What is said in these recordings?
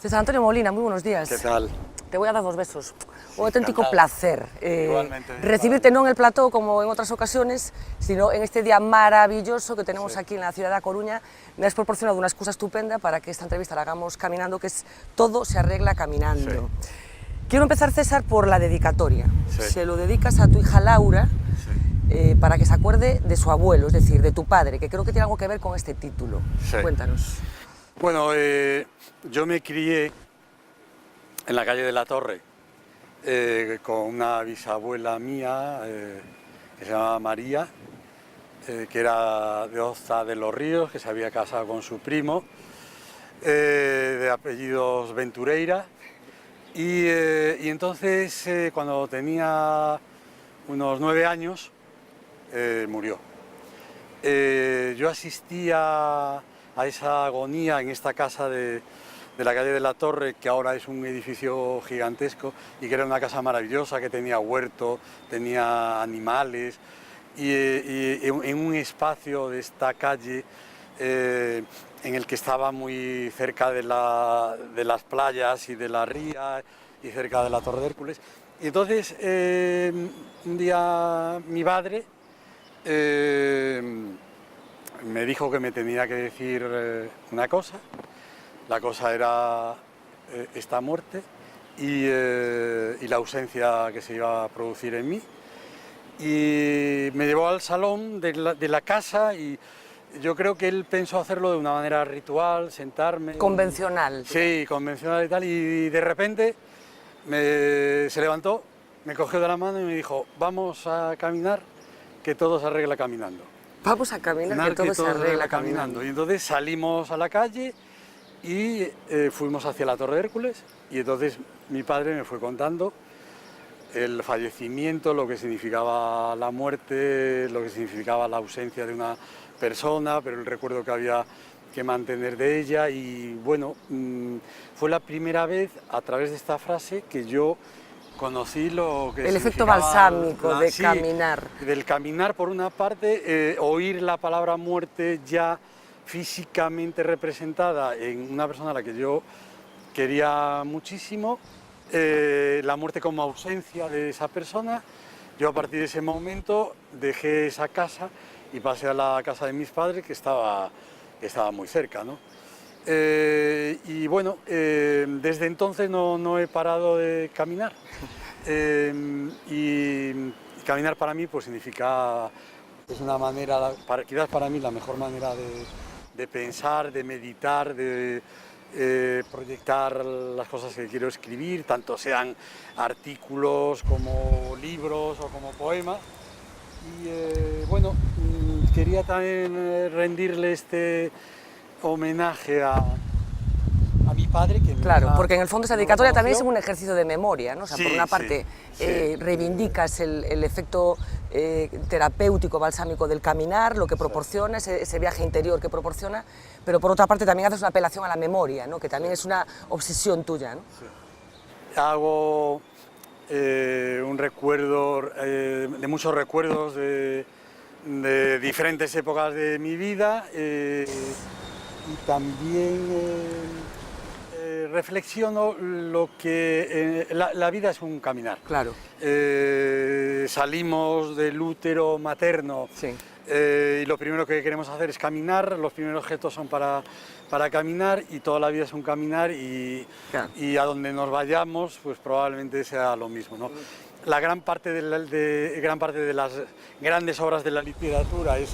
César Antonio Molina, muy buenos días. ¿Qué tal? Te voy a dar 2 besos. Sí, Un auténtico encantado. placer Igualmente. recibirte no en el plató como en otras ocasiones, sino en este día maravilloso que tenemos Sí. aquí en la ciudad de A Coruña. Me has proporcionado una excusa estupenda para que esta entrevista la hagamos caminando, que es todo se arregla caminando. Sí. Quiero empezar, César, por la dedicatoria. Sí. Se lo dedicas a tu hija Laura Sí. para que se acuerde de su abuelo, es decir, de tu padre, que creo que tiene algo que ver con este título. Sí. Cuéntanos. Bueno, yo me crié en la calle de la Torre con una bisabuela mía que se llamaba María, que era de Oza de los Ríos, que se había casado con su primo, de apellidos Ventureira. Y entonces, cuando tenía unos 9 años, murió. Yo asistía a esa agonía en esta casa de la calle de la Torre, que ahora es un edificio gigantesco y que era una casa maravillosa, que tenía huerto, tenía animales, y en un espacio de esta calle en el que estaba muy cerca de las playas y de la ría y cerca de la Torre de Hércules. Y entonces un día mi padre me dijo que me tenía que decir una cosa. La cosa era esta muerte y la ausencia que se iba a producir en mí. Y me llevó al salón de la casa y yo creo que él pensó hacerlo de una manera ritual, sentarme. Convencional. Sí, convencional y tal. Y de repente se levantó, me cogió de la mano y me dijo: vamos a caminar, que todo se arregla caminando. Vamos a caminar, que todo se arregla caminando. Y entonces salimos a la calle y fuimos hacia la Torre de Hércules, y entonces mi padre me fue contando el fallecimiento, lo que significaba la muerte, lo que significaba la ausencia de una persona, pero el recuerdo que había que mantener de ella. Y bueno, fue la primera vez, a través de esta frase, que yo conocí lo que el efecto significaba balsámico de caminar. Del caminar, por una parte, oír la palabra muerte ya físicamente representada en una persona a la que yo quería muchísimo, la muerte como ausencia de esa persona. Yo a partir de ese momento dejé esa casa y pasé a la casa de mis padres, que estaba muy cerca, ¿no? Y bueno, desde entonces no he parado de caminar. Y caminar para mí pues significa, es una manera, quizás para mí la mejor manera de pensar, de meditar, de proyectar las cosas que quiero escribir, tanto sean artículos como libros o como poemas. Y bueno, quería también rendirle este homenaje a mi padre, que claro, porque en el fondo esa dedicatoria también es un un ejercicio de memoria, ¿no? O sea, sí, por una parte sí. reivindicas el efecto terapéutico, balsámico del caminar, lo que proporciona, ese viaje interior que proporciona, pero por otra parte también haces una apelación a la memoria, ¿no? Que también es una obsesión tuya, ¿no? Sí. Hago un recuerdo, de muchos recuerdos de diferentes épocas de mi vida, y también reflexiono lo que la vida es un caminar. Claro. Salimos del útero materno, Sí. Y lo primero que queremos hacer es caminar. Los primeros gestos son para caminar, y toda la vida es un caminar, y, Claro. y a donde nos vayamos pues probablemente sea lo mismo, ¿no? La gran parte de las grandes obras de la literatura es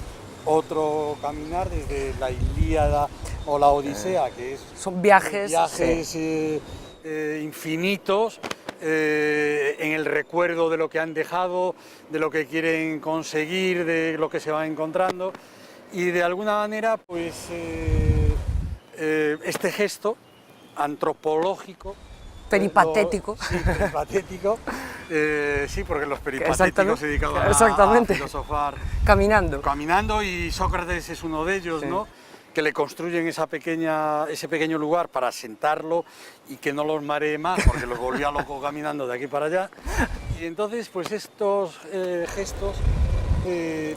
otro caminar, desde la Ilíada o la Odisea, que son viajes, sí, infinitos, en el recuerdo de lo que han dejado, de lo que quieren conseguir, de lo que se van encontrando. Y de alguna manera, pues este gesto antropológico, peripatético. Sí, peripatético. Sí, porque los peripatéticos se dedicaban a filosofar caminando, y Sócrates es uno de ellos, sí, ¿no? Que le construyen ese pequeño lugar para sentarlo y que no los maree más, porque los volvía loco caminando de aquí para allá. Y entonces, pues estos gestos de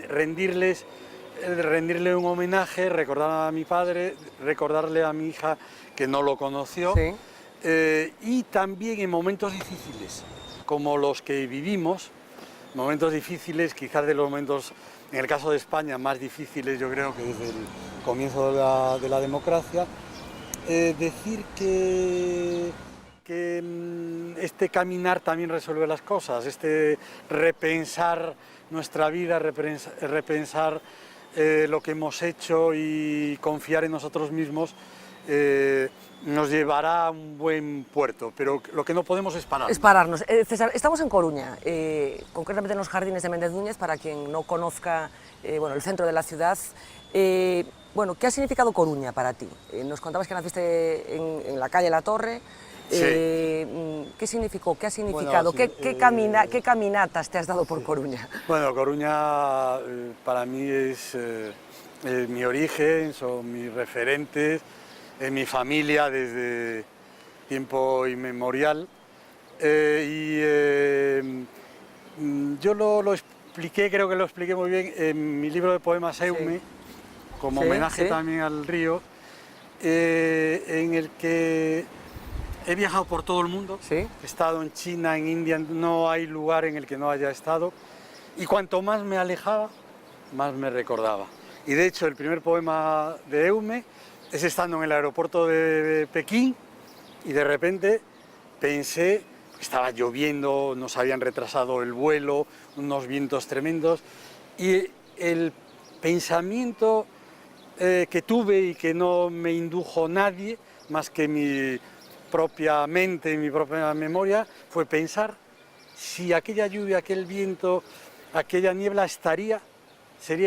rendirles rendirle un homenaje, recordar a mi padre, recordarle a mi hija que no lo conoció, Sí. Y también en momentos difíciles, como los que vivimos, momentos difíciles, quizás de los momentos, en el caso de España, más difíciles, yo creo que desde el comienzo de la democracia, decir que este caminar también resuelve las cosas, este repensar nuestra vida, repensar lo que hemos hecho y confiar en nosotros mismos, nos llevará a un buen puerto, pero lo que no podemos es parar. Es pararnos. César, estamos en Coruña, concretamente en los Jardines de Méndez Núñez, para quien no conozca bueno, el centro de la ciudad. Bueno, ¿qué ha significado Coruña para ti? Nos contabas que naciste en la calle La Torre. Sí. ¿Qué significó? ¿Qué ha significado? Bueno, sí, ¿Qué caminatas te has dado por Coruña? Bueno, Coruña para mí es mi origen, son mis referentes, mi familia desde tiempo inmemorial. Yo lo expliqué, creo que lo expliqué muy bien en mi libro de poemas Eume, sí, como homenaje también al río, en el que he viajado por todo el mundo, ¿Sí? He estado en China, en India, no hay lugar en el que no haya estado, y cuanto más me alejaba, más me recordaba. Y de hecho el primer poema de Eume es estando en el aeropuerto de Pekín y de repente pensé, estaba lloviendo, nos habían retrasado el vuelo, unos vientos tremendos, y el pensamiento que tuve y que no me indujo nadie, más que mi propia mente y mi propia memoria, fue pensar si aquella lluvia, aquel viento, aquella niebla sería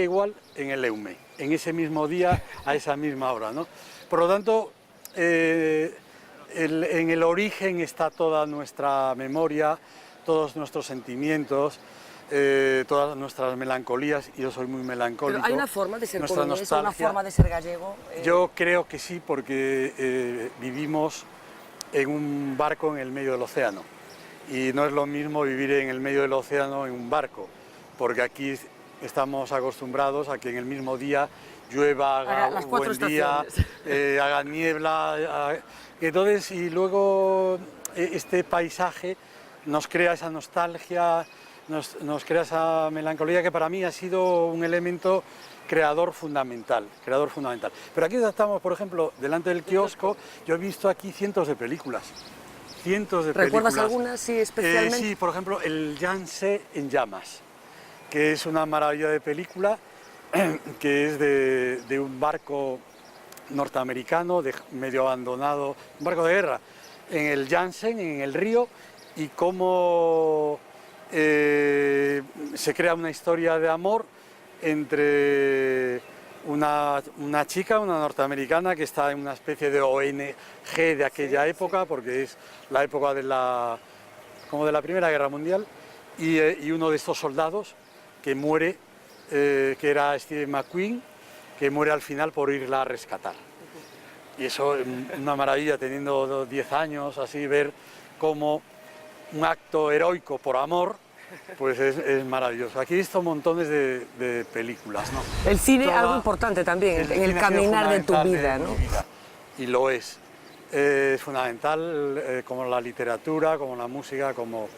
igual en el Eume, en ese mismo día, a esa misma hora, ¿no? Por lo tanto, en el origen está toda nuestra memoria, todos nuestros sentimientos, todas nuestras melancolías, y yo soy muy melancólico. Pero hay una forma de ser nuestra coruñés, nostalgia. una forma de ser gallego. Yo creo que sí, porque vivimos en un barco en el medio del océano, y no es lo mismo vivir en el medio del océano en un barco, porque aquí estamos acostumbrados a que en el mismo día llueva, haga un buen día, haga niebla, entonces, y luego este paisaje nos crea esa nostalgia, nos crea esa melancolía que para mí ha sido un elemento creador fundamental. Pero aquí estamos, por ejemplo, delante del kiosco, yo he visto aquí cientos de películas. ¿Recuerdas algunas, sí, especialmente? Sí, por ejemplo, el Yangtze en llamas, que es una maravilla de película, que es de un barco norteamericano, medio abandonado, un barco de guerra, en el Yangtze, en el río, y cómo se crea una historia de amor entre una chica, una norteamericana, que está en una especie de ONG de aquella época, porque es la época como de la Primera Guerra Mundial, y uno de estos soldados que muere, que era Steve McQueen, que muere al final por irla a rescatar. Y eso es una maravilla, teniendo 10 años, así, ver cómo un acto heroico por amor, pues es maravilloso. Aquí he visto montones de películas, ¿no? El cine, algo importante también, en el caminar de tu vida, ¿no? Y lo es. Es fundamental, como la literatura, como la música, como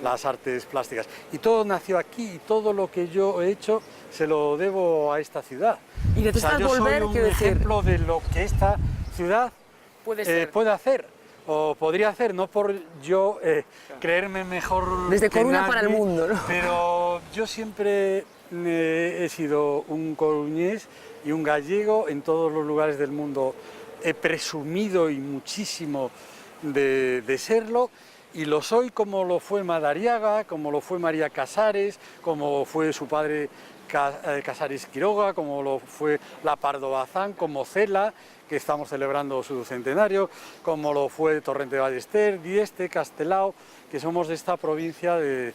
las artes plásticas. Y todo nació aquí, y todo lo que yo he hecho se lo debo a esta ciudad. Y necesitas volver, quiero decir, ejemplo de lo que esta ciudad puede hacer, o podría hacer, no por yo creerme mejor desde que Coruña nadie, para el mundo, ¿no? Pero yo siempre he sido un coruñés y un gallego en todos los lugares del mundo. He presumido y muchísimo de serlo, y lo soy, como lo fue Madariaga, como lo fue María Casares, como fue su padre Casares Quiroga, como lo fue la Pardo Bazán, como Cela, que estamos celebrando su centenario, como lo fue Torrente de Ballester, Dieste, Castelao, que somos de esta provincia de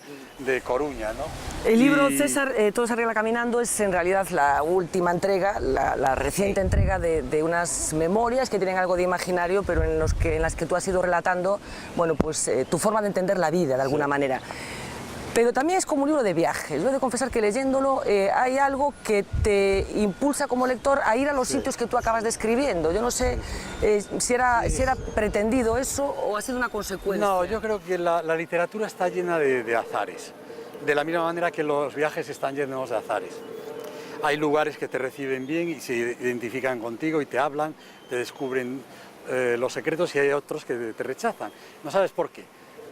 Coruña, ¿no? El libro, César, Todo se arregla caminando, es en realidad la última entrega, la reciente entrega de unas memorias que tienen algo de imaginario, pero en las que tú has ido relatando, bueno, pues tu forma de entender la vida, de alguna manera. Pero también es como un libro de viajes. Yo he de confesar que leyéndolo hay algo que te impulsa como lector a ir a los sitios que tú acabas describiendo. Yo no sé si era pretendido eso o ha sido una consecuencia. No, yo creo que la literatura está llena de azares, de la misma manera que los viajes están llenos de azares. Hay lugares que te reciben bien y se identifican contigo y te hablan, te descubren los secretos, y hay otros que te rechazan. No sabes por qué,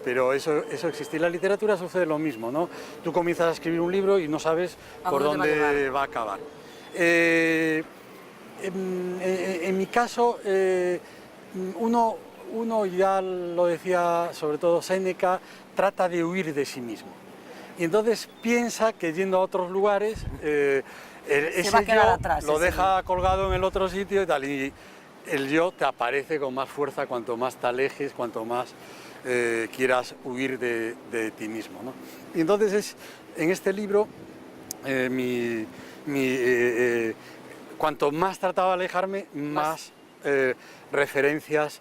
pero eso existe. Y en la literatura sucede lo mismo, ¿no? Tú comienzas a escribir un libro y no sabes por dónde va a acabar. En mi caso, uno, ya lo decía sobre todo Séneca, trata de huir de sí mismo. Y entonces piensa que yendo a otros lugares, ese yo lo deja colgado en el otro sitio y tal. Y el yo te aparece con más fuerza cuanto más te alejes, cuanto más quieras huir de ti mismo, ¿no? Y entonces en este libro, cuanto más trataba de alejarme, más referencias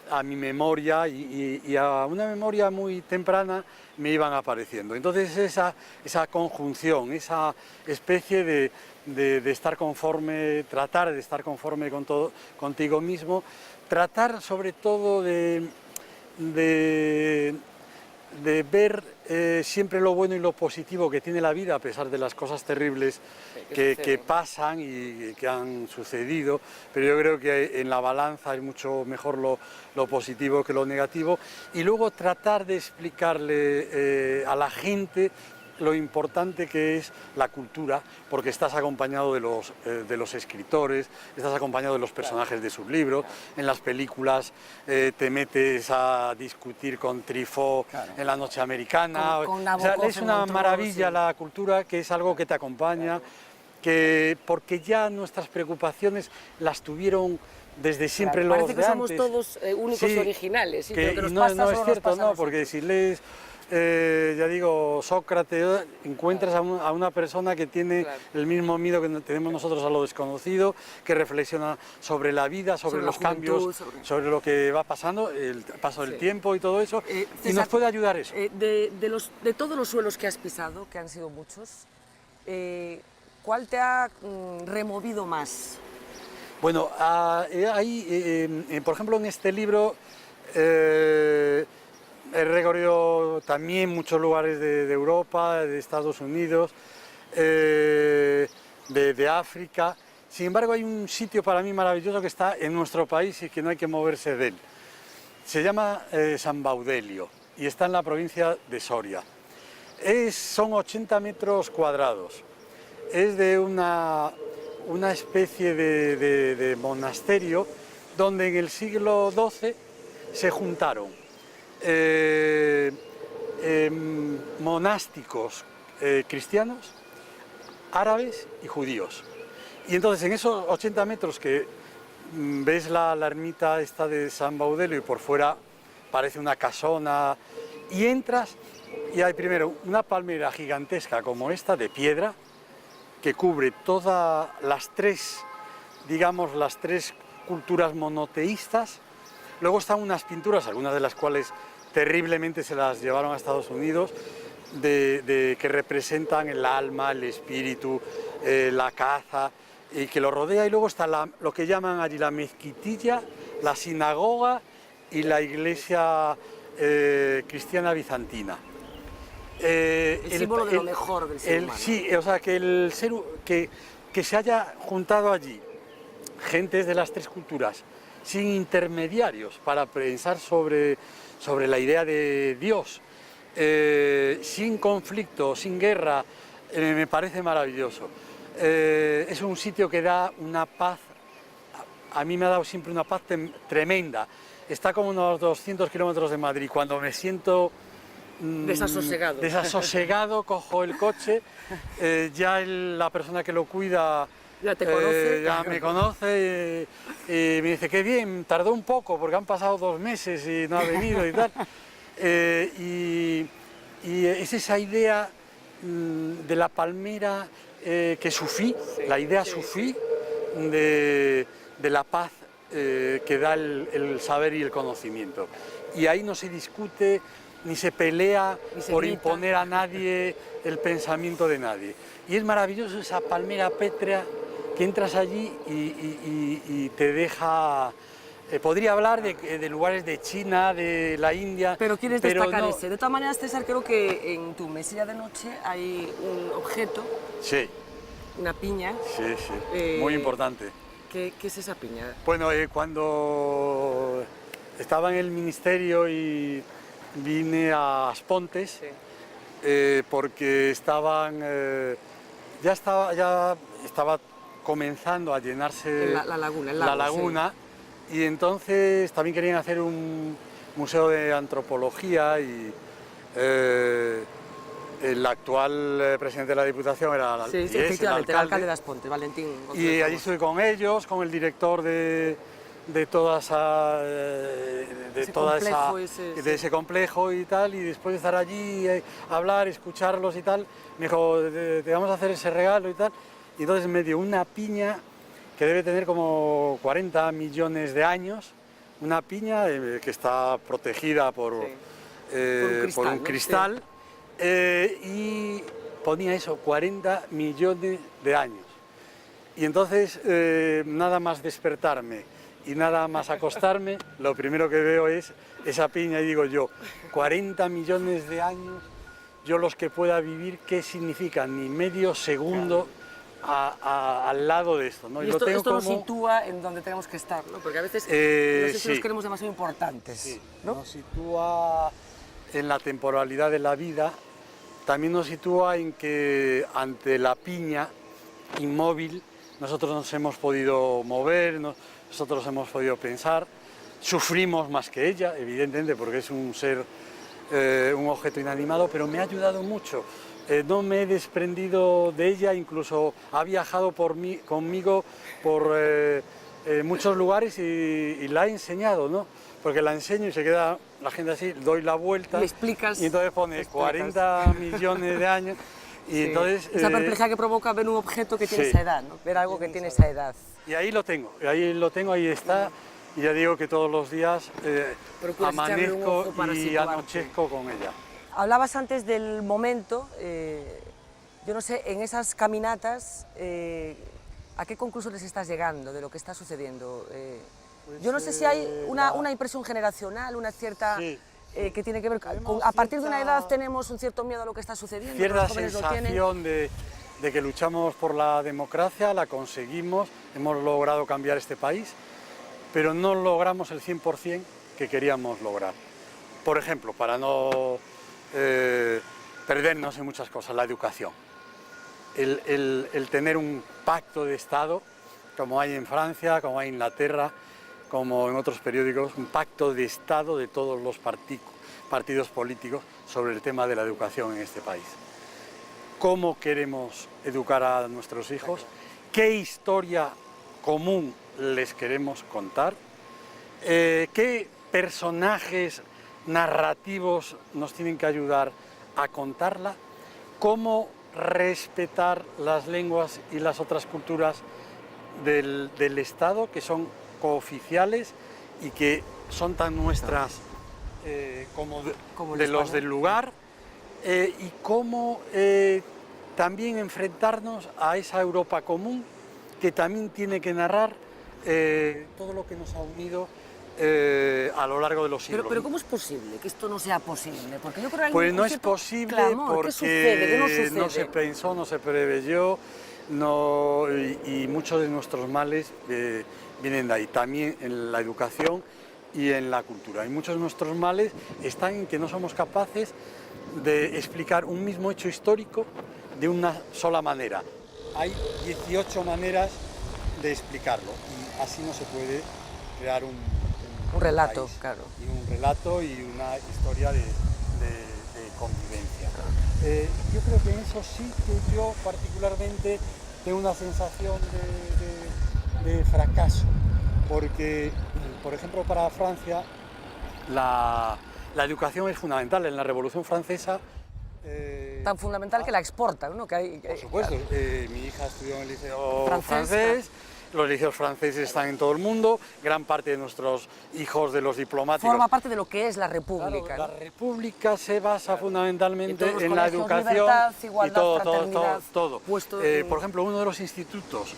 a mi memoria y a una memoria muy temprana me iban apareciendo. Entonces esa conjunción, esa especie de estar conforme, tratar de estar conforme con todo, contigo mismo, tratar sobre todo de ver siempre lo bueno y lo positivo que tiene la vida a pesar de las cosas terribles que pasan y que han sucedido, pero yo creo que en la balanza es mucho mejor lo positivo que lo negativo, y luego tratar de explicarle a la gente lo importante que es la cultura, porque estás acompañado de los escritores, estás acompañado de los personajes de sus libros, en las películas te metes a discutir con Truffaut en La Noche Americana, o sea, es una maravilla la cultura, que es algo que te acompaña, porque ya nuestras preocupaciones las tuvieron desde siempre, los de antes. Parece que somos todos únicos y originales, ¿sí? Que no es cierto, no, porque si lees ya digo, Sócrates, encuentras a una persona que tiene el mismo miedo que tenemos nosotros a lo desconocido, que reflexiona sobre la vida, sobre los cambios, sobre lo que va pasando, el paso del tiempo y todo eso, César, y nos puede ayudar eso. De todos los suelos que has pisado, que han sido muchos, ¿cuál te ha removido más? Bueno, ahí, por ejemplo, en este libro he recorrido también muchos lugares de Europa, de Estados Unidos, de África. Sin embargo, hay un sitio para mí maravilloso que está en nuestro país y que no hay que moverse de él. Se llama San Baudelio y está en la provincia de Soria. Son 80 metros cuadrados. Es de una especie de monasterio donde en el siglo XII se juntaron monásticos cristianos, árabes y judíos. Y entonces en esos 80 metros que ves la ermita esta de San Baudelio y por fuera parece una casona, y entras y hay primero una palmera gigantesca como esta de piedra que cubre todas las tres, digamos, las tres culturas monoteístas. Luego están unas pinturas, algunas de las cuales terriblemente se las llevaron a Estados Unidos, que representan el alma, el espíritu, la caza, y que lo rodea. Y luego está lo que llaman allí la mezquitilla, la sinagoga y la iglesia cristiana bizantina. El símbolo de lo mejor del ser humano. Sí, o sea, que se haya juntado allí gentes de las tres culturas, sin intermediarios, para pensar sobre la idea de Dios, sin conflicto, sin guerra, me parece maravilloso. Es un sitio que da una paz, a mí me ha dado siempre una paz tremenda. Está como unos 200 kilómetros de Madrid. Cuando me siento desasosegado, cojo el coche, ya la persona que lo cuida ya te conoce, ya me conoce y me dice, qué bien, tardó un poco porque han pasado 2 meses y no ha venido y tal. Y es esa idea de la palmera que sufí, la idea sufí de la paz que da el saber y el conocimiento. Y ahí no se discute ni se pelea Ni se por grita. imponer a nadie el pensamiento de nadie. Y es maravilloso esa palmera pétrea que entras allí y te deja... podría hablar de lugares de China, de la India... Pero quieres destacar no. ese. De todas maneras, César, creo que en tu mesilla de noche hay un objeto, Sí, una piña. sí, sí, muy importante. ¿Qué es esa piña? Bueno, cuando estaba en el ministerio y vine a Aspontes, porque ya estaba comenzando a llenarse La laguna, el lago, la laguna, y entonces también querían hacer un museo de antropología y el actual presidente de la Diputación era Sí, y es efectivamente, el alcalde de alcalde. Aspontes, Valentín Y González allí Ramos. estuve con ellos, con el director de toda esa, complejo ese, de ese complejo y tal, y después de estar allí, hablar, escucharlos y tal, me dijo, te vamos a hacer ese regalo y tal, y entonces me dio una piña que debe tener como 40 millones de años, una piña que está protegida por un cristal, ¿no? y ponía eso, 40 millones de años. Y entonces, nada más despertarme y nada más acostarme, lo primero que veo es esa piña y digo yo, 40 millones de años, yo los que pueda vivir, ¿qué significan? Ni medio segundo al lado de esto, ¿no? Y lo tengo esto nos como... sitúa en donde tenemos que estar, ¿no? Porque a veces no sé si nos creemos demasiado importantes, Sí, ¿no? nos sitúa en la temporalidad de la vida, también nos sitúa en que ante la piña inmóvil nosotros nos hemos podido mover, nosotros hemos podido pensar, sufrimos más que ella, evidentemente, porque es un ser, un objeto inanimado, pero me ha ayudado mucho. No me he desprendido de ella, incluso ha viajado conmigo por muchos lugares y la he enseñado, ¿no? Porque la enseño y se queda la gente así, doy la vuelta Le explicas, y entonces pone 40 millones de años y entonces... Esa perplejidad que provoca ver un objeto que tiene sí, esa edad, ¿no? Ver algo que tiene esa edad. Y ahí lo tengo, ahí está, y ya digo que todos los días Procuras echarle un ojo amanezco para y situarte. anochezco con ella. Hablabas antes del momento, yo no sé, en esas caminatas, ¿a qué conclusiones estás llegando de lo que está sucediendo? Yo no sé si hay una impresión generacional, una cierta... Sí. Que tiene que ver con... A partir de una edad tenemos un cierto miedo a lo que está sucediendo. Cierta los jóvenes lo tienen. sensación de que luchamos por la democracia, la conseguimos, hemos logrado cambiar este país, pero no logramos el 100% que queríamos lograr. Por ejemplo, para no perdernos en muchas cosas, la educación. El tener un pacto de Estado, como hay en Francia, como hay en Inglaterra, como en otros periódicos, un pacto de Estado de todos los partidos políticos sobre el tema de la educación en este país. ¿Cómo queremos educar a nuestros hijos? ¿Qué historia común les queremos contar? ¿Qué personajes narrativos nos tienen que ayudar a contarla? ¿Cómo respetar las lenguas y las otras culturas del Estado, que son cooficiales y que son tan nuestras como de los del lugar, y cómo también enfrentarnos a esa Europa común que también tiene que narrar todo lo que nos ha unido a lo largo de los siglos. Pero ¿cómo es posible que esto no sea posible? Porque yo creo que hay pues un no es cierto posible clamor. porque ¿Qué sucede? ¿Qué no sucede? no se pensó, no se preveyó, y muchos de nuestros males vienen de ahí, también en la educación y en la cultura. Y muchos de nuestros males están en que no somos capaces de explicar un mismo hecho histórico de una sola manera. Hay 18 maneras de explicarlo y así no se puede crear un relato, país, claro. y un relato y una historia de convivencia. Yo creo que en eso sí que yo particularmente tengo una sensación de fracaso, porque, por ejemplo, para Francia la educación es fundamental. En la Revolución Francesa... Tan fundamental que la exportan, ¿no? Que hay, por supuesto, mi hija estudió en el liceo francés, francés los liceos franceses están en todo el mundo, gran parte de nuestros hijos de los diplomáticos. Forma parte de lo que es la República. Claro, la República se basa fundamentalmente en en la educación, libertad, igualdad, y todo. Por ejemplo, uno de los institutos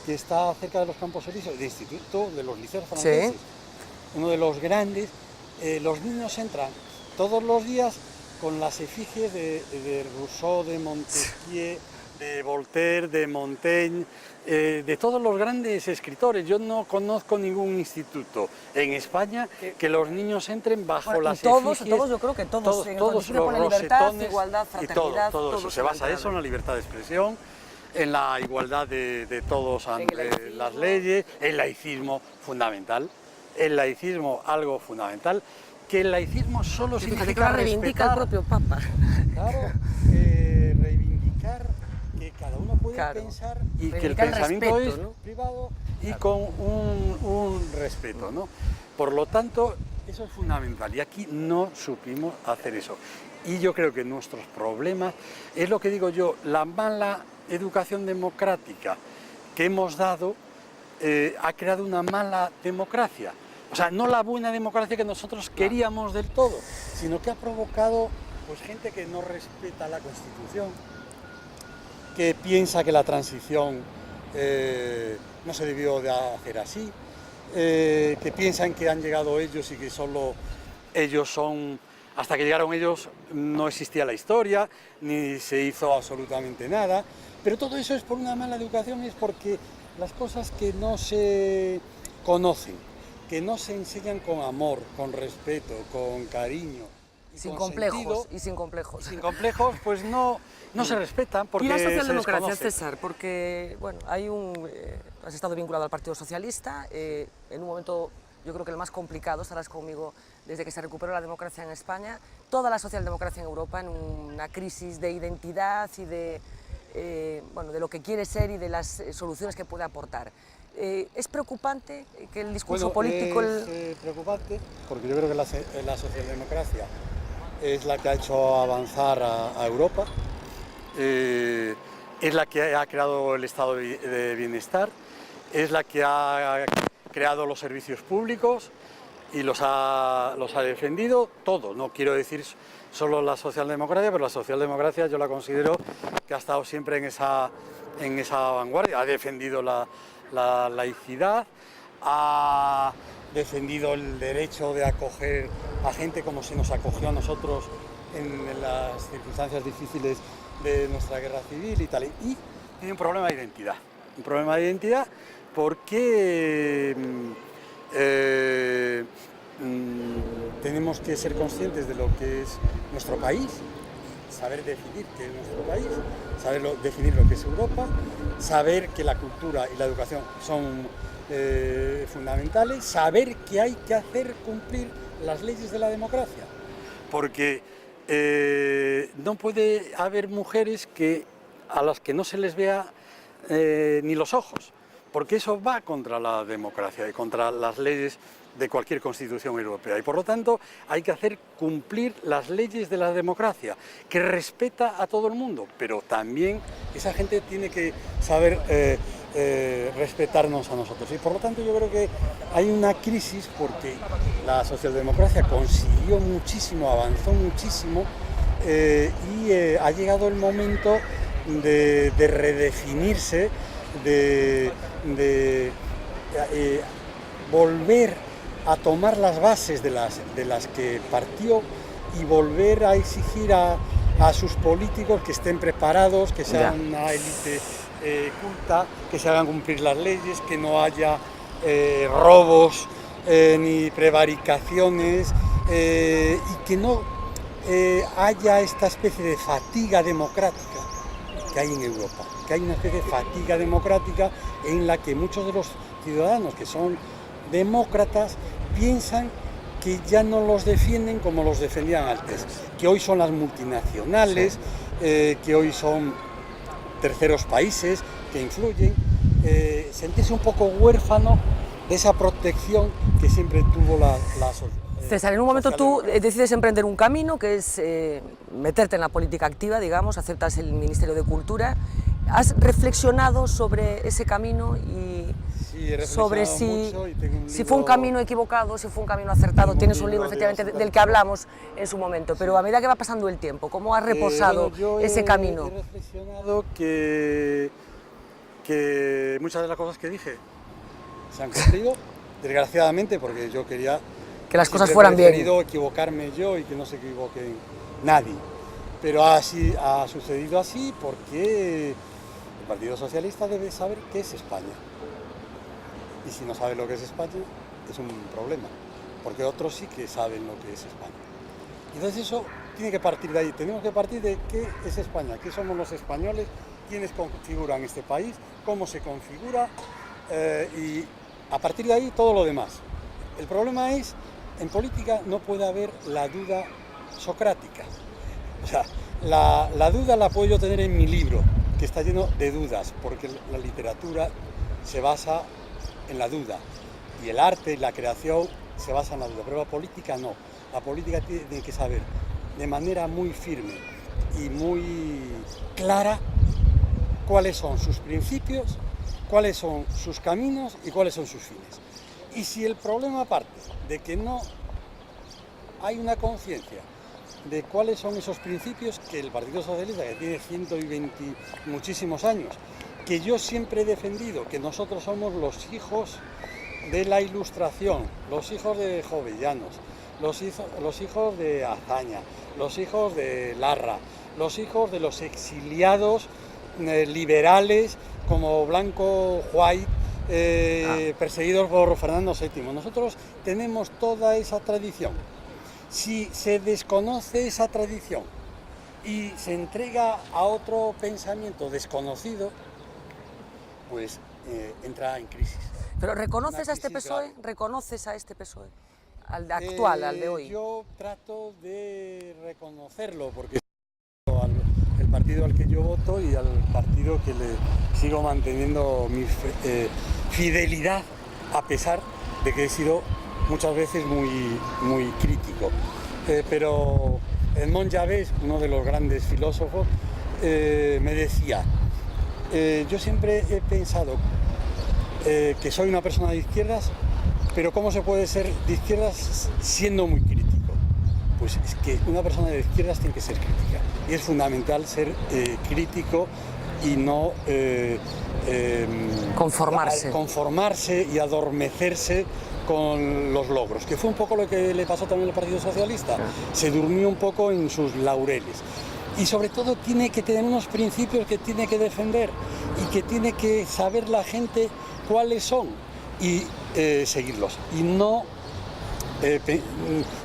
que está cerca de los Campos Elíseos, el Instituto de los Liceos Franceses, sí, uno de los grandes, los niños entran todos los días con las efigies de Rousseau, de Montesquieu, de Voltaire, de Montaigne, de todos los grandes escritores. Yo no conozco ningún instituto en España que los niños entren bajo las efigies. Todos, yo creo que todos los con la libertad, rosetones, igualdad, fraternidad, todo eso. Se basa eso en la libertad de expresión, en la igualdad de todos ante las leyes, el laicismo fundamental, el laicismo algo fundamental, que el laicismo solo significa que lo reivindica el propio Papa. Claro, reivindicar que cada uno puede pensar y que el pensamiento es privado y con un respeto, ¿no? Por lo tanto, eso es fundamental y aquí no supimos hacer eso. Y yo creo que nuestros problemas es lo que digo yo, la mala educación democrática que hemos dado ha creado una mala democracia. O sea, no la buena democracia que nosotros queríamos del todo, sino que ha provocado pues, gente que no respeta la Constitución, que piensa que la transición no se debió de hacer así, que piensan que han llegado ellos y que solo ellos son... Hasta que llegaron ellos no existía la historia, ni se hizo absolutamente nada, pero todo eso es por una mala educación, es porque las cosas que no se conocen, que no se enseñan con amor, con respeto, con cariño, sin complejos y sin complejos. Sin complejos, pues no se respetan porque ¿Y la se socialdemocracia, desconoce. César? Porque, bueno, has estado vinculado al Partido Socialista, en un momento, yo creo que el más complicado, estarás conmigo, desde que se recuperó la democracia en España, toda la socialdemocracia en Europa en una crisis de identidad y de lo que quiere ser y de las soluciones que puede aportar. ¿Es preocupante que el discurso político... Es preocupante porque yo creo que la socialdemocracia es la que ha hecho avanzar a Europa, es la que ha creado el estado de bienestar, es la que ha creado los servicios públicos y los ha defendido todo. No quiero decir solo la socialdemocracia, pero la socialdemocracia yo la considero que ha estado siempre en esa vanguardia, ha defendido la laicidad, ha defendido el derecho de acoger a gente como se nos acogió a nosotros en las circunstancias difíciles de nuestra guerra civil y tal. Y tiene un problema de identidad, porque tenemos que ser conscientes de lo que es nuestro país, saber definir qué es nuestro país, saber definir lo que es Europa, saber que la cultura y la educación son fundamentales, saber que hay que hacer cumplir las leyes de la democracia, porque no puede haber mujeres a las que no se les vea ni los ojos, porque eso va contra la democracia y contra las leyes de cualquier constitución europea, y por lo tanto hay que hacer cumplir las leyes de la democracia, que respeta a todo el mundo, pero también esa gente tiene que saber respetarnos a nosotros, y por lo tanto yo creo que hay una crisis porque la socialdemocracia consiguió muchísimo, avanzó muchísimo, y ha llegado el momento de redefinirse, de volver a tomar las bases de las que partió y volver a exigir a sus políticos que estén preparados, que sean una élite culta, que se hagan cumplir las leyes, que no haya robos ni prevaricaciones, y que no haya esta especie de fatiga democrática que hay en Europa, que hay una especie de fatiga democrática en la que muchos de los ciudadanos que son demócratas piensan que ya no los defienden como los defendían antes, que hoy son las multinacionales, que hoy son terceros países que influyen, sentirse un poco huérfano de esa protección que siempre tuvo la sociedad. César, en un momento tú decides emprender un camino que es meterte en la política activa, digamos, aceptas el Ministerio de Cultura. ¿Has reflexionado sobre ese camino y Sí, he sobre reflexionado mucho y tengo un si fue un libro- camino equivocado, si fue un camino acertado. Tengo un Tienes un libro libro de efectivamente Oscar del que hablamos en su momento, pero a medida que va pasando el tiempo, ¿cómo has reposado Bueno, yo ese camino? he reflexionado que muchas de las cosas que dije se han cumplido, desgraciadamente, porque yo quería Que las cosas siempre he fueran bien. preferido equivocarme yo y que no se equivoque nadie. Pero así ha sucedido así porque el Partido Socialista debe saber qué es España. Y si no sabe lo que es España, es un problema, porque otros sí que saben lo que es España. Entonces eso tiene que partir de ahí, tenemos que partir de qué es España, qué somos los españoles, quiénes configuran este país, cómo se configura y a partir de ahí todo lo demás. El problema es, en política no puede haber la duda socrática. O sea, la duda la puedo yo tener en mi libro, que está lleno de dudas, porque la literatura se basa en la duda y el arte y la creación se basa en la duda, pero la política no. La política tiene que saber de manera muy firme y muy clara cuáles son sus principios, cuáles son sus caminos y cuáles son sus fines. Y si el problema parte de que no hay una conciencia de cuáles son esos principios, que el Partido Socialista, que tiene 120 muchísimos años, que yo siempre he defendido, que nosotros somos los hijos de la Ilustración, los hijos de Jovellanos, los hijos de Azaña, los hijos de Larra, los hijos de los exiliados liberales como Blanco White, perseguidos por Fernando VII. Nosotros tenemos toda esa tradición. Si se desconoce esa tradición y se entrega a otro pensamiento desconocido, pues entra en crisis. ¿Pero reconoces a este crisis PSOE? grave. ¿Reconoces a este PSOE? Al de actual, al de hoy. Yo trato de reconocerlo porque el partido al que yo voto y al partido que le sigo manteniendo mi fidelidad, a pesar de que he sido muchas veces muy crítico. Pero Edmond Javés, uno de los grandes filósofos, me decía, yo siempre he pensado que soy una persona de izquierdas, pero ¿cómo se puede ser de izquierdas siendo muy crítico? Pues es que una persona de izquierdas tiene que ser crítica y es fundamental ser crítico y no conformarse y adormecerse con los logros, que fue un poco lo que le pasó también al Partido Socialista. Se durmió un poco en sus laureles. Y sobre todo tiene que tener unos principios que tiene que defender y que tiene que saber la gente cuáles son y seguirlos. Y no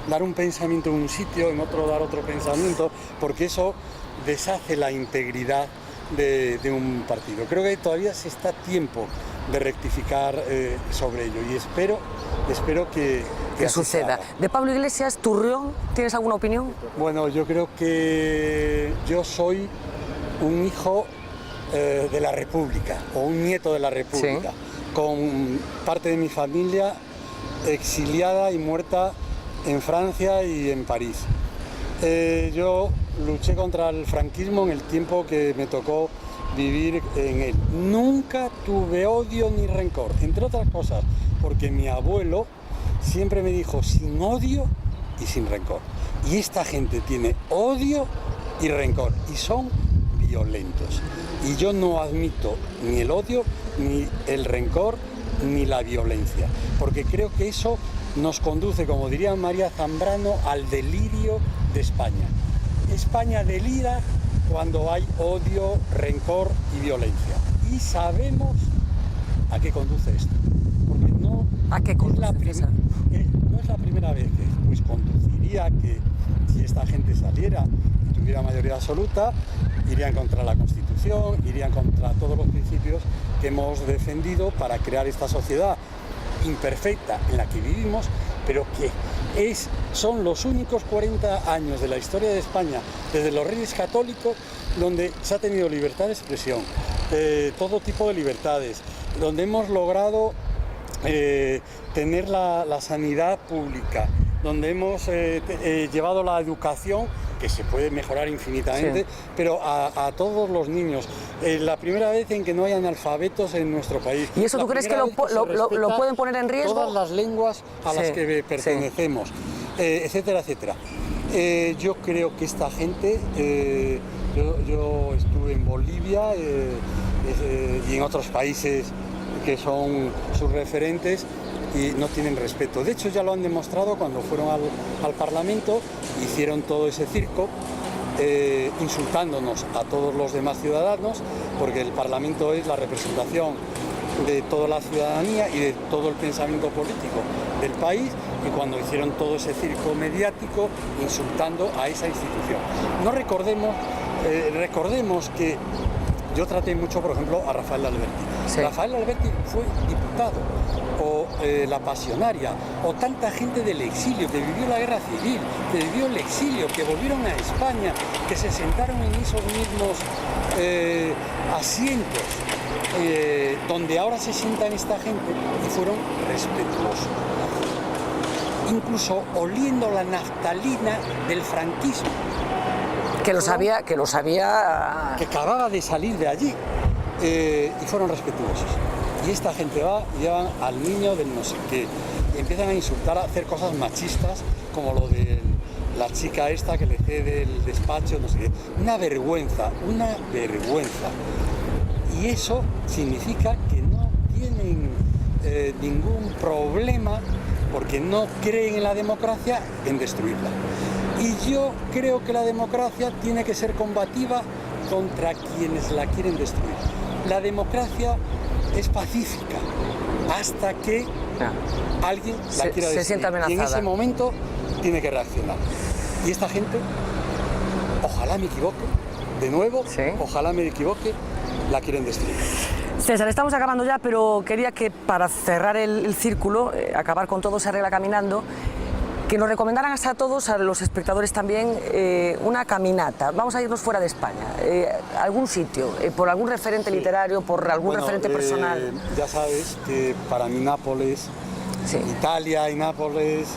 dar un pensamiento en un sitio, en otro dar otro pensamiento, porque eso deshace la integridad de un partido. Creo que todavía se está a tiempo de rectificar sobre ello y espero que suceda. De Pablo Iglesias, Turrión, ¿tienes alguna opinión? Bueno, yo creo que yo soy un hijo de la República o un nieto de la República, sí, con parte de mi familia exiliada y muerta en Francia y en París. Yo luché contra el franquismo en el tiempo que me tocó vivir en él. Nunca tuve odio ni rencor, entre otras cosas, porque mi abuelo siempre me dijo sin odio y sin rencor. Y esta gente tiene odio y rencor y son violentos. Y yo no admito ni el odio, ni el rencor, ni la violencia, porque creo que eso nos conduce, como diría María Zambrano, al delirio de España. España delira cuando hay odio, rencor y violencia. Y sabemos a qué conduce esto. Porque no, ¿A qué conduce, no es la primera vez que pues, conduciría que si esta gente saliera y tuviera mayoría absoluta, irían contra la Constitución, irían contra todos los principios que hemos defendido para crear esta sociedad imperfecta en la que vivimos, pero que son los únicos 40 años de la historia de España, desde los Reyes Católicos, donde se ha tenido libertad de expresión, todo tipo de libertades, donde hemos logrado tener la sanidad pública, donde hemos llevado la educación que se puede mejorar infinitamente, pero a todos los niños. La primera vez en que no hay analfabetos en nuestro país. ¿Y eso tú crees que lo pueden poner en riesgo? Todas las lenguas a las que pertenecemos, etcétera, etcétera. Yo creo que esta gente, yo estuve en Bolivia y en otros países que son sus referentes y no tienen respeto. De hecho, ya lo han demostrado cuando fueron al Parlamento, hicieron todo ese circo, insultándonos a todos los demás ciudadanos, porque el Parlamento es la representación de toda la ciudadanía y de todo el pensamiento político del país, y cuando hicieron todo ese circo mediático insultando a esa institución. No recordemos que yo traté mucho, por ejemplo, a Rafael Alberti. Sí. Rafael Alberti fue diputado, o la Pasionaria, o tanta gente del exilio que vivió la guerra civil, que vivió el exilio, que volvieron a España, que se sentaron en esos mismos asientos donde ahora se sientan esta gente, y fueron respetuosos. Incluso oliendo la naftalina del franquismo. Que acababa de salir de allí, y fueron respetuosos. Y esta gente llevan al niño del no sé qué, y empiezan a insultar, a hacer cosas machistas, como lo de la chica esta que le cede el despacho, no sé qué. Una vergüenza. Y eso significa que no tienen ningún problema, porque no creen en la democracia, en destruirla. Y yo creo que la democracia tiene que ser combativa contra quienes la quieren destruir. La democracia es pacífica hasta que alguien la quiera destruir. Se sienta amenazada. Y en ese momento tiene que reaccionar. Y esta gente, ojalá me equivoque, de nuevo, ojalá me equivoque, la quieren destruir. César, estamos acabando ya, pero quería que para cerrar el círculo, acabar con Todo se arregla caminando, que nos recomendaran a todos, a los espectadores también, una caminata. Vamos a irnos fuera de España, algún sitio, por algún referente literario, por algún referente personal. Ya sabes que para mí Nápoles, Italia y Nápoles...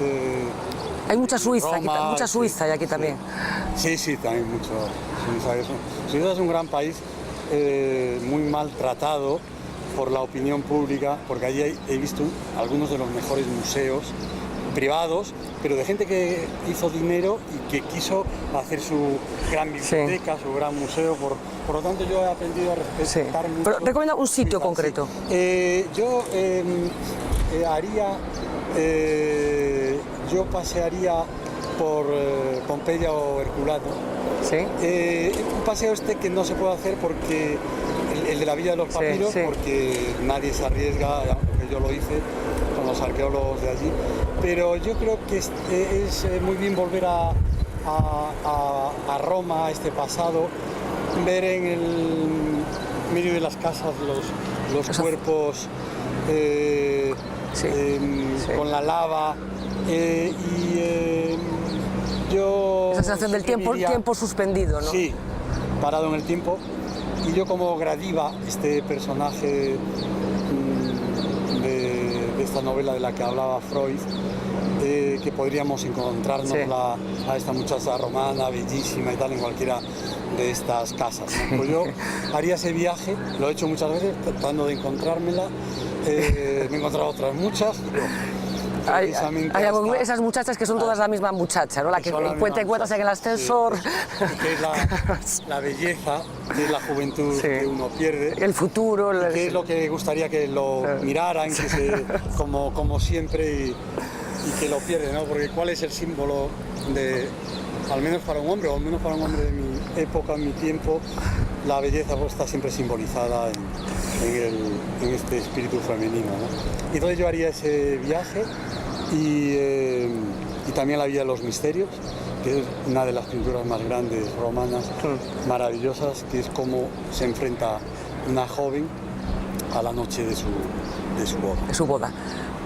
hay mucha Suiza, Roma, mucha Suiza y aquí también. Sí, también mucho. Suiza es un gran país, muy maltratado por la opinión pública, porque allí he visto algunos de los mejores museos privados, pero de gente que hizo dinero y que quiso hacer su gran biblioteca, su gran museo. Por lo tanto, yo he aprendido a respetar mucho. Pero recomienda un sitio concreto. Yo pasearía por Pompeya o Herculano. Un paseo que no se puede hacer porque el de la Villa de los Papiros, porque nadie se arriesga, aunque yo lo hice con los arqueólogos de allí. Pero yo creo que es muy bien volver a Roma, a este pasado, ver en el medio de las casas los cuerpos con la lava, esa sensación del tiempo suspendido, ¿no? Sí, parado en el tiempo. Y yo, como Gradiva, este personaje de esta novela de la que hablaba Freud, que podríamos encontrarnos a esta muchacha romana, bellísima y tal, en cualquiera de estas casas, ¿no? Pues yo haría ese viaje, lo he hecho muchas veces, tratando de encontrármela. Me he encontrado otras muchas, hay esas muchachas que son todas la misma muchacha, ¿no? La que encuentra en el ascensor. Que es la belleza, que es la juventud que uno pierde. El futuro. Que es lo que gustaría que lo miraran, que como siempre, y que lo pierde, ¿no? Porque ¿cuál es el símbolo de, al menos para un hombre, o al menos para un hombre de mi época, en mi tiempo? La belleza está siempre simbolizada en este espíritu femenino, ¿no? Y entonces yo haría ese viaje y también la Vía de los Misterios, que es una de las pinturas más grandes romanas, maravillosas, que es cómo se enfrenta una joven a la noche de su boda.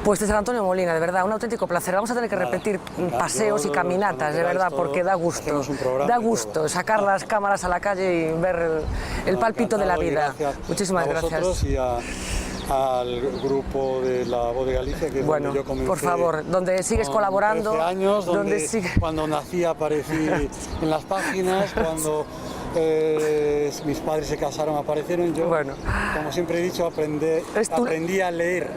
Pues César Antonio Molina, de verdad, un auténtico placer. Vamos a tener que repetir paseos y caminatas, de verdad, porque da gusto sacar las cámaras a la calle y ver el pálpito de la vida. Muchísimas gracias. al grupo de La Voz de Galicia, que es Bueno, donde yo comencé. por favor, donde sigues con colaborando. 13 años, donde sigue... cuando nací aparecí en las páginas, cuando mis padres se casaron aparecieron. Yo, Bueno. como siempre he dicho, aprendí a leer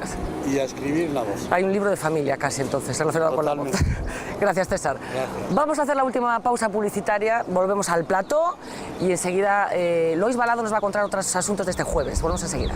y a escribir en La Voz. Hay un libro de familia casi entonces, relacionado con La Voz. Gracias, César. Gracias. Vamos a hacer la última pausa publicitaria, volvemos al plató y enseguida Lois Balado nos va a contar otros asuntos de este jueves. Volvemos enseguida.